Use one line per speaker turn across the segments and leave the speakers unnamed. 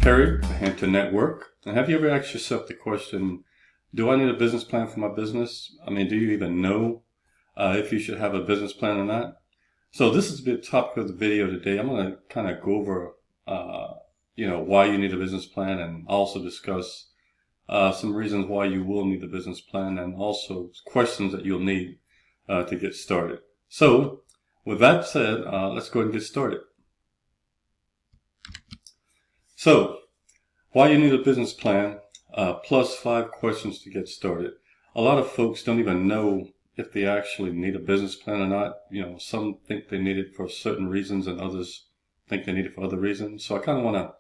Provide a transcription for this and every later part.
Perry, the Hampton Network. And have you ever asked yourself the question, do I need a business plan for my business? I mean, do you even know if you should have a business plan or not? So this is the topic of the video today. I'm going to kind of go over, why you need a business plan, and also discuss some reasons why you will need a business plan, and also questions that you'll need to get started. So with that said, let's go ahead and get started. So why you need a business plan, plus 5 questions to get started. A lot of folks don't even know if they actually need a business plan or not. Some think they need it for certain reasons and others think they need it for other reasons. So I kind of want to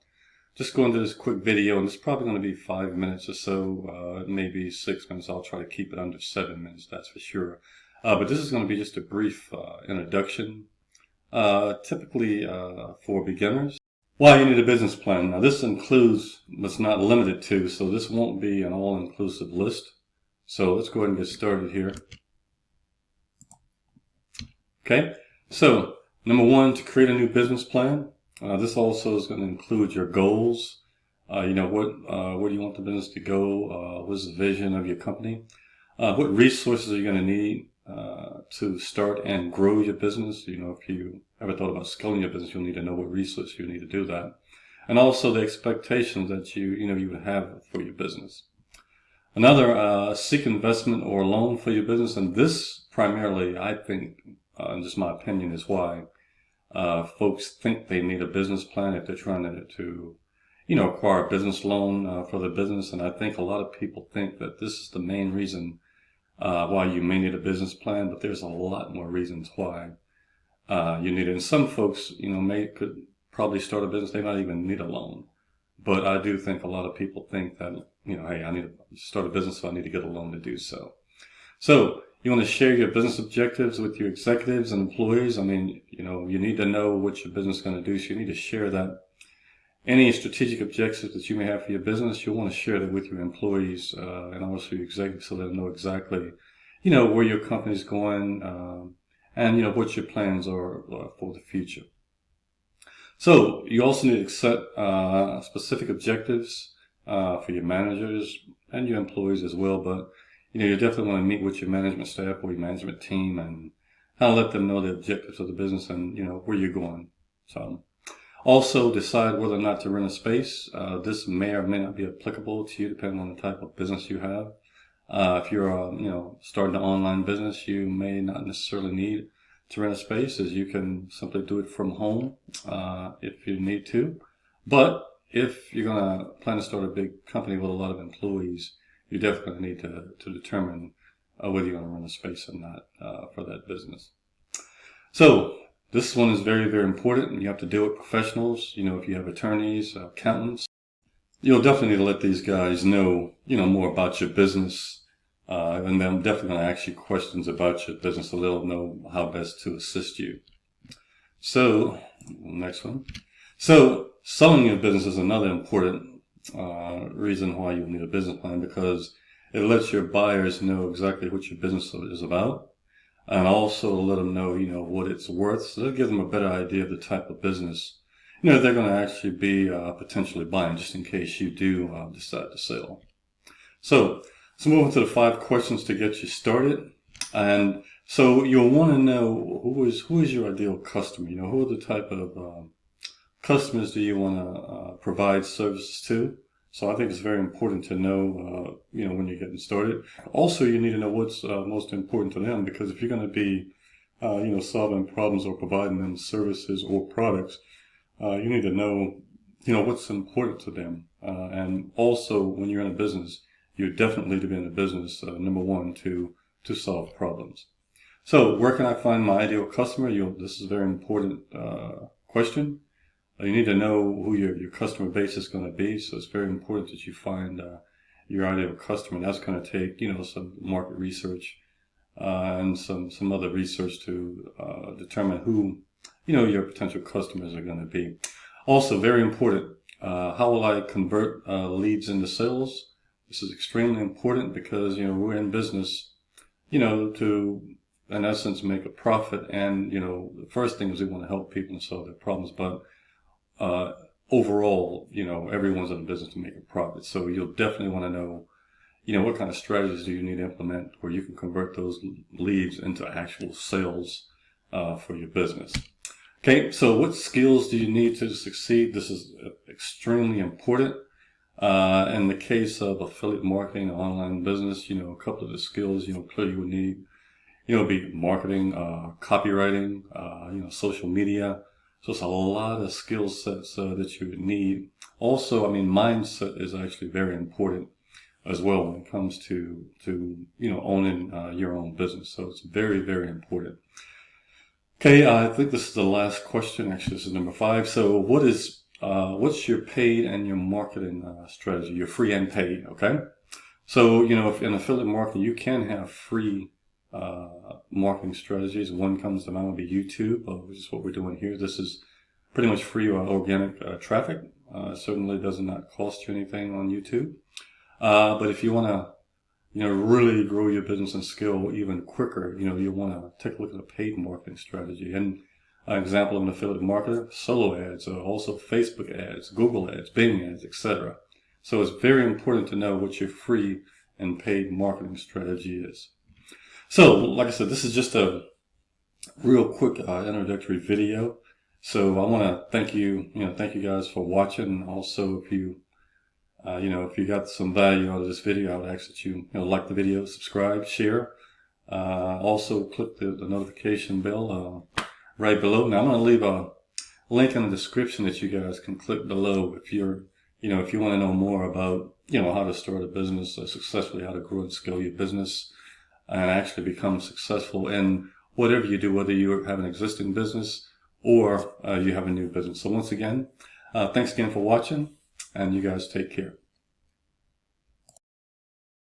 just go into this quick video, and it's probably going to be 5 minutes or so, maybe 6 minutes. I'll try to keep it under 7 minutes, that's for sure. But this is going to be just a brief introduction, typically for beginners. Why you need a business plan. Now this includes, but it's not limited to, so this won't be an all-inclusive list. So let's go ahead and get started here. Okay, so number 1, to create a new business plan. This also is going to include your goals. Where do you want the business to go? What's the vision of your company? What resources are you going to need to start and grow your business? If you ever thought about scaling your business, you'll need to know what resources you need to do that. And also the expectations that you would have for your business. Another, seek investment or loan for your business. And this primarily, I think, and just my opinion, is why folks think they need a business plan if they're trying to acquire a business loan for their business. And I think a lot of people think that this is the main reason why you may need a business plan, but there's a lot more reasons why you need it. And some folks, could probably start a business, they might even need a loan. But I do think a lot of people think that, hey, I need to start a business, so I need to get a loan to do so. So you want to share your business objectives with your executives and employees. I mean, you need to know what your business is going to do, so you need to share that. Any strategic objectives that you may have for your business, you'll want to share that with your employees and also your executives, so they'll know exactly, where your company's going and, what your plans are for the future. So you also need to set specific objectives for your managers and your employees as well. But, you definitely want to meet with your management staff or your management team and kind of let them know the objectives of the business and, where you're going. So also decide whether or not to rent a space. This may or may not be applicable to you depending on the type of business you have. If you're, starting an online business, you may not necessarily need to rent a space, as you can simply do it from home if you need to. But if you're going to plan to start a big company with a lot of employees, you definitely need to determine whether you're going to rent a space or not for that business. So this one is very, very important. You have to deal with professionals. If you have attorneys, accountants, you'll definitely need to let these guys know, more about your business. And they're definitely going to ask you questions about your business, so they'll know how best to assist you. So, next one. So, selling your business is another important reason why you need a business plan, because it lets your buyers know exactly what your business is about, and also let them know, what it's worth. So it'll give them a better idea of the type of business, they're going to actually be potentially buying, just in case you do decide to sell. So let's move on to the 5 questions to get you started. And so you'll want to know who is your ideal customer. Who are the type of customers do you want to provide services to? So I think it's very important to know, when you're getting started. Also, you need to know what's most important to them, because if you're going to be, solving problems or providing them services or products, you need to know, what's important to them. And also, when you're in a business, you definitely need to be in a business, number 1, to solve problems. So where can I find my ideal customer? This is a very important question. You need to know who your customer base is going to be. So it's very important that you find your ideal customer. And that's going to take, some market research and some other research to determine who, your potential customers are going to be. Also, very important, how will I convert leads into sales? This is extremely important because, we're in business, to, in essence, make a profit. And, the first thing is we want to help people and solve their problems. But overall, everyone's in business to make a profit. So you'll definitely want to know, what kind of strategies do you need to implement where you can convert those leads into actual sales for your business. Okay, so what skills do you need to succeed? This is extremely important. In the case of affiliate marketing or online business, a couple of the skills, clearly you would need, be marketing, copywriting, social media. So it's a lot of skill sets that you would need. Also, mindset is actually very important as well when it comes to owning your own business. So it's very, very important. Okay, I think this is the last question. Actually, this is number 5. So what's your paid and your marketing strategy, your free and paid, okay? So, if in affiliate marketing, you can have free marketing strategies. One comes to mind would be YouTube, which is what we're doing here. This is pretty much free organic traffic. Certainly does not cost you anything on YouTube. But if you want to, really grow your business and scale even quicker, you want to take a look at a paid marketing strategy. And an example of an affiliate marketer, solo ads, also Facebook ads, Google ads, Bing ads, etc. So it's very important to know what your free and paid marketing strategy is. So, like I said, this is just a real quick introductory video. So I want to thank you guys for watching. Also, if you got some value out of this video, I would ask that you like the video, subscribe, share. Also, click the notification bell right below. Now, I'm going to leave a link in the description that you guys can click below if you're, if you want to know more about, how to start a business successfully, how to grow and scale your business, and actually become successful in whatever you do, whether you have an existing business or you have a new business. So once again, thanks again for watching, and you guys take care.